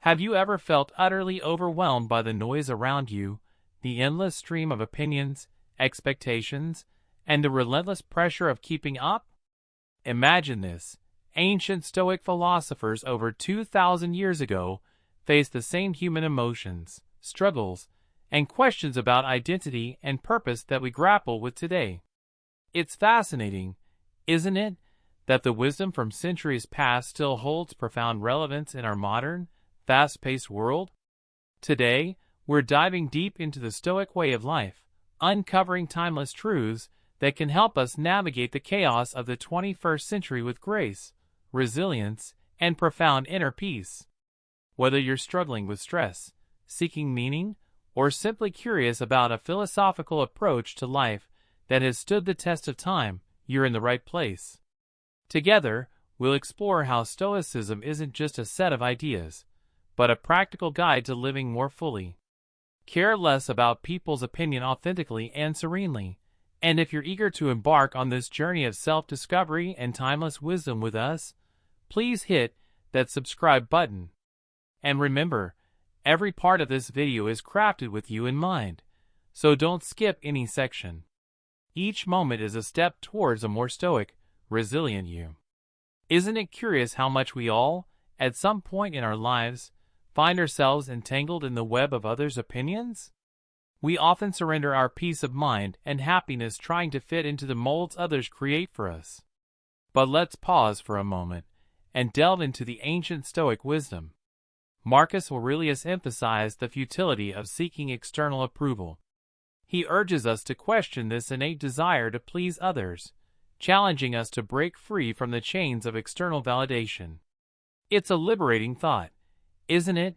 Have you ever felt utterly overwhelmed by the noise around you, the endless stream of opinions, expectations, and the relentless pressure of keeping up? Imagine this. Ancient Stoic philosophers over 2,000 years ago faced the same human emotions, struggles, and questions about identity and purpose that we grapple with today. It's fascinating, isn't it, that the wisdom from centuries past still holds profound relevance in our modern, fast-paced world? Today, we're diving deep into the Stoic way of life, uncovering timeless truths that can help us navigate the chaos of the 21st century with grace, resilience, and profound inner peace. Whether you're struggling with stress, seeking meaning, or simply curious about a philosophical approach to life that has stood the test of time, you're in the right place. Together, we'll explore how Stoicism isn't just a set of ideas, but a practical guide to living more fully. Care less about people's opinion authentically and serenely. And if you're eager to embark on this journey of self-discovery and timeless wisdom with us, please hit that subscribe button. And remember, every part of this video is crafted with you in mind, so don't skip any section. Each moment is a step towards a more stoic, resilient you. Isn't it curious how much we all, at some point in our lives, find ourselves entangled in the web of others' opinions? We often surrender our peace of mind and happiness trying to fit into the molds others create for us. But let's pause for a moment and delve into the ancient Stoic wisdom. Marcus Aurelius emphasized the futility of seeking external approval. He urges us to question this innate desire to please others, challenging us to break free from the chains of external validation. It's a liberating thought, isn't it?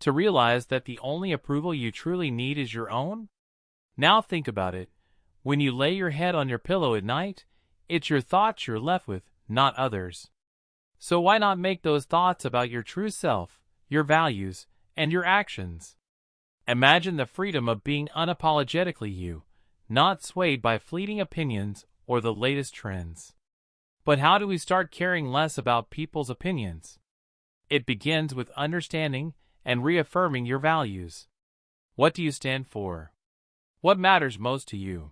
To realize that the only approval you truly need is your own? Now think about it. When you lay your head on your pillow at night, it's your thoughts you're left with, not others. So why not make those thoughts about your true self, your values, and your actions? Imagine the freedom of being unapologetically you, not swayed by fleeting opinions or the latest trends. But how do we start caring less about people's opinions? It begins with understanding and reaffirming your values. What do you stand for? What matters most to you?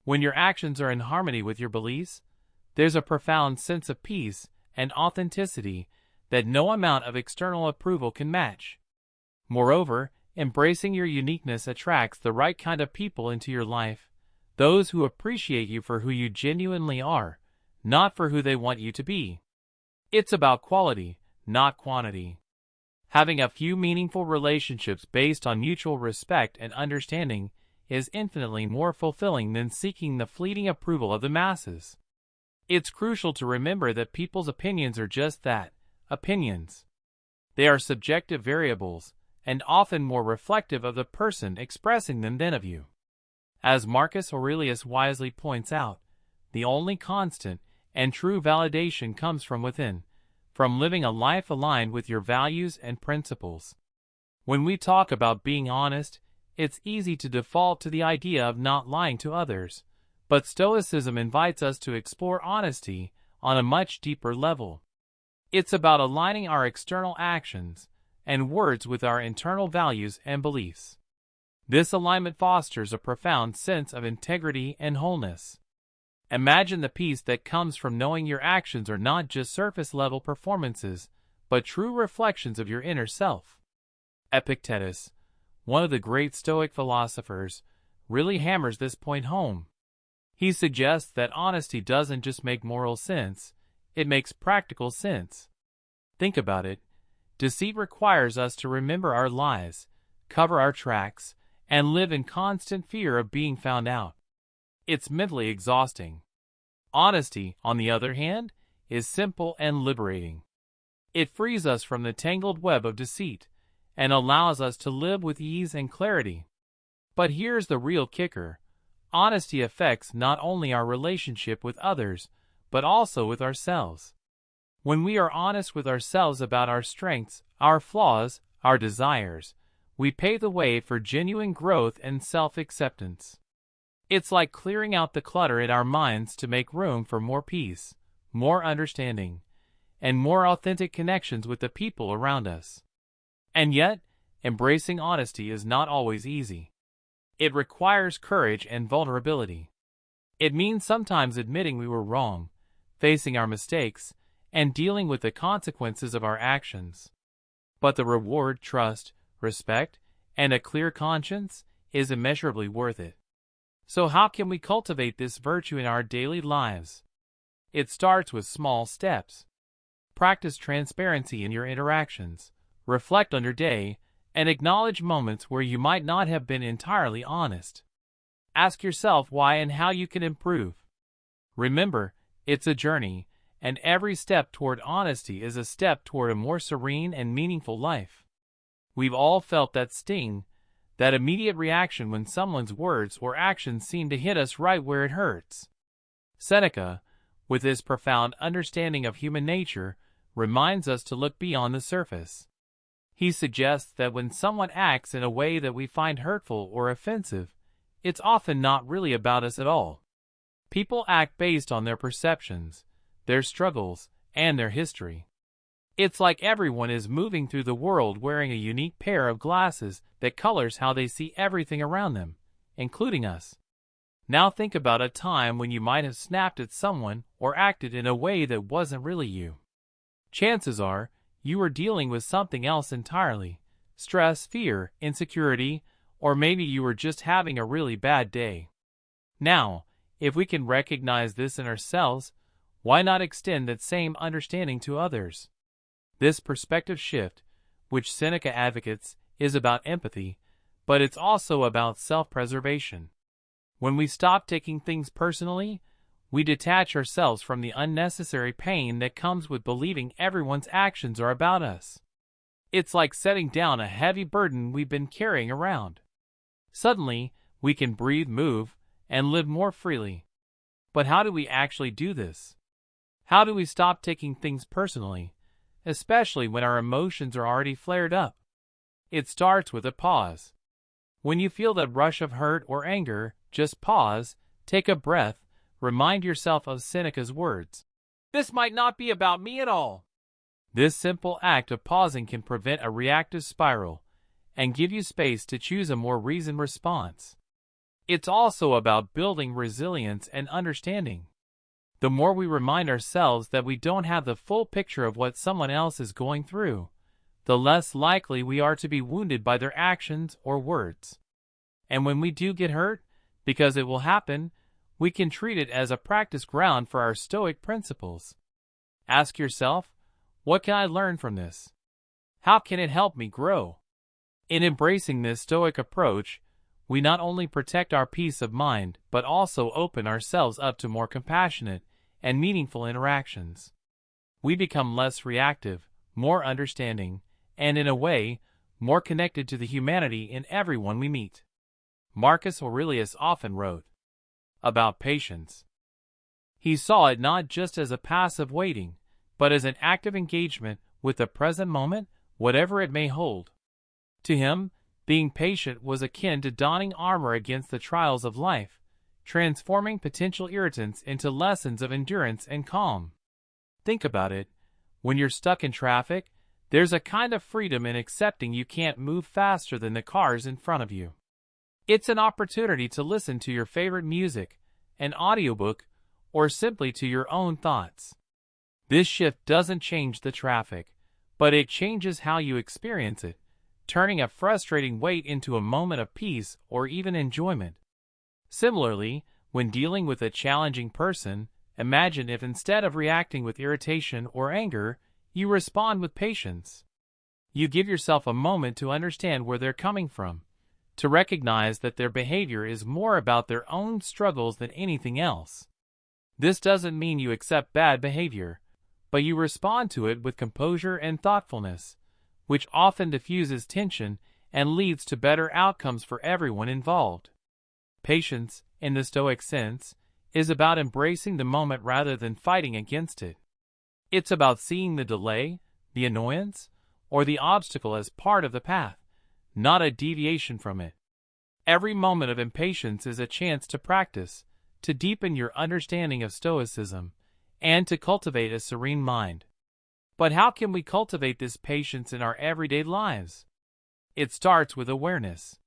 When your actions are in harmony with your beliefs, there's a profound sense of peace and authenticity that no amount of external approval can match. Moreover, embracing your uniqueness attracts the right kind of people into your life, those who appreciate you for who you genuinely are, not for who they want you to be. It's about quality, not quantity. Having a few meaningful relationships based on mutual respect and understanding is infinitely more fulfilling than seeking the fleeting approval of the masses. It's crucial to remember that people's opinions are just that, opinions. They are subjective variables, and often more reflective of the person expressing them than of you. As Marcus Aurelius wisely points out, the only constant and true validation comes from within, from living a life aligned with your values and principles. When we talk about being honest, it's easy to default to the idea of not lying to others, but Stoicism invites us to explore honesty on a much deeper level. It's about aligning our external actions and words with our internal values and beliefs. This alignment fosters a profound sense of integrity and wholeness. Imagine the peace that comes from knowing your actions are not just surface-level performances, but true reflections of your inner self. Epictetus, one of the great Stoic philosophers, really hammers this point home. He suggests that honesty doesn't just make moral sense, it makes practical sense. Think about it. Deceit requires us to remember our lies, cover our tracks, and live in constant fear of being found out. It's mentally exhausting. Honesty, on the other hand, is simple and liberating. It frees us from the tangled web of deceit and allows us to live with ease and clarity. But here's the real kicker. Honesty affects not only our relationship with others, but also with ourselves. When we are honest with ourselves about our strengths, our flaws, our desires, we pave the way for genuine growth and self-acceptance. It's like clearing out the clutter in our minds to make room for more peace, more understanding, and more authentic connections with the people around us. And yet, embracing honesty is not always easy. It requires courage and vulnerability. It means sometimes admitting we were wrong, facing our mistakes, and dealing with the consequences of our actions. But the reward, trust, respect, and a clear conscience is immeasurably worth it. So how can we cultivate this virtue in our daily lives? It starts with small steps. Practice transparency in your interactions, reflect on your day, and acknowledge moments where you might not have been entirely honest. Ask yourself why and how you can improve. Remember, it's a journey, and every step toward honesty is a step toward a more serene and meaningful life. We've all felt that sting, that immediate reaction when someone's words or actions seem to hit us right where it hurts. Seneca, with his profound understanding of human nature, reminds us to look beyond the surface. He suggests that when someone acts in a way that we find hurtful or offensive, it's often not really about us at all. People act based on their perceptions, their struggles, and their history. It's like everyone is moving through the world wearing a unique pair of glasses that colors how they see everything around them, including us. Now think about a time when you might have snapped at someone or acted in a way that wasn't really you. Chances are, you were dealing with something else entirely: stress, fear, insecurity, or maybe you were just having a really bad day. Now, if we can recognize this in ourselves, why not extend that same understanding to others? This perspective shift, which Seneca advocates, is about empathy, but it's also about self-preservation. When we stop taking things personally, we detach ourselves from the unnecessary pain that comes with believing everyone's actions are about us. It's like setting down a heavy burden we've been carrying around. Suddenly, we can breathe, move, and live more freely. But how do we actually do this? How do we stop taking things personally, especially when our emotions are already flared up? It starts with a pause. When you feel that rush of hurt or anger, just pause, take a breath, remind yourself of Seneca's words. This might not be about me at all. This simple act of pausing can prevent a reactive spiral and give you space to choose a more reasoned response. It's also about building resilience and understanding. The more we remind ourselves that we don't have the full picture of what someone else is going through, the less likely we are to be wounded by their actions or words. And when we do get hurt, because it will happen, we can treat it as a practice ground for our Stoic principles. Ask yourself, what can I learn from this? How can it help me grow? In embracing this Stoic approach, we not only protect our peace of mind, but also open ourselves up to more compassionate and meaningful interactions. We become less reactive, more understanding, and in a way, more connected to the humanity in everyone we meet. Marcus Aurelius often wrote about patience. He saw it not just as a passive waiting, but as an active engagement with the present moment, whatever it may hold. To him, being patient was akin to donning armor against the trials of life, transforming potential irritants into lessons of endurance and calm. Think about it. When you're stuck in traffic, there's a kind of freedom in accepting you can't move faster than the cars in front of you. It's an opportunity to listen to your favorite music, an audiobook, or simply to your own thoughts. This shift doesn't change the traffic, but it changes how you experience it, turning a frustrating wait into a moment of peace or even enjoyment. Similarly, when dealing with a challenging person, imagine if instead of reacting with irritation or anger, you respond with patience. You give yourself a moment to understand where they're coming from, to recognize that their behavior is more about their own struggles than anything else. This doesn't mean you accept bad behavior, but you respond to it with composure and thoughtfulness, which often diffuses tension and leads to better outcomes for everyone involved. Patience, in the Stoic sense, is about embracing the moment rather than fighting against it. It's about seeing the delay, the annoyance, or the obstacle as part of the path, not a deviation from it. Every moment of impatience is a chance to practice, to deepen your understanding of Stoicism, and to cultivate a serene mind. But how can we cultivate this patience in our everyday lives? It starts with awareness.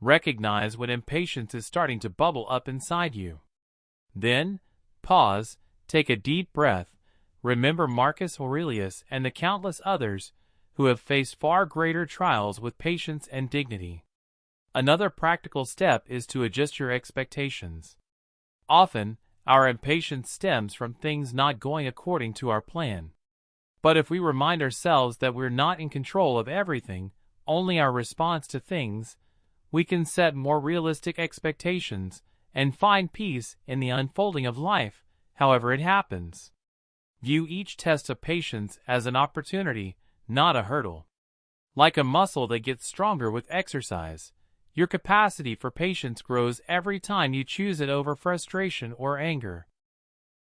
Recognize when impatience is starting to bubble up inside you. Then, pause, take a deep breath, remember Marcus Aurelius and the countless others who have faced far greater trials with patience and dignity. Another practical step is to adjust your expectations. Often, our impatience stems from things not going according to our plan. But if we remind ourselves that we're not in control of everything, only our response to things, we can set more realistic expectations and find peace in the unfolding of life, however it happens. View each test of patience as an opportunity, not a hurdle. Like a muscle that gets stronger with exercise, your capacity for patience grows every time you choose it over frustration or anger.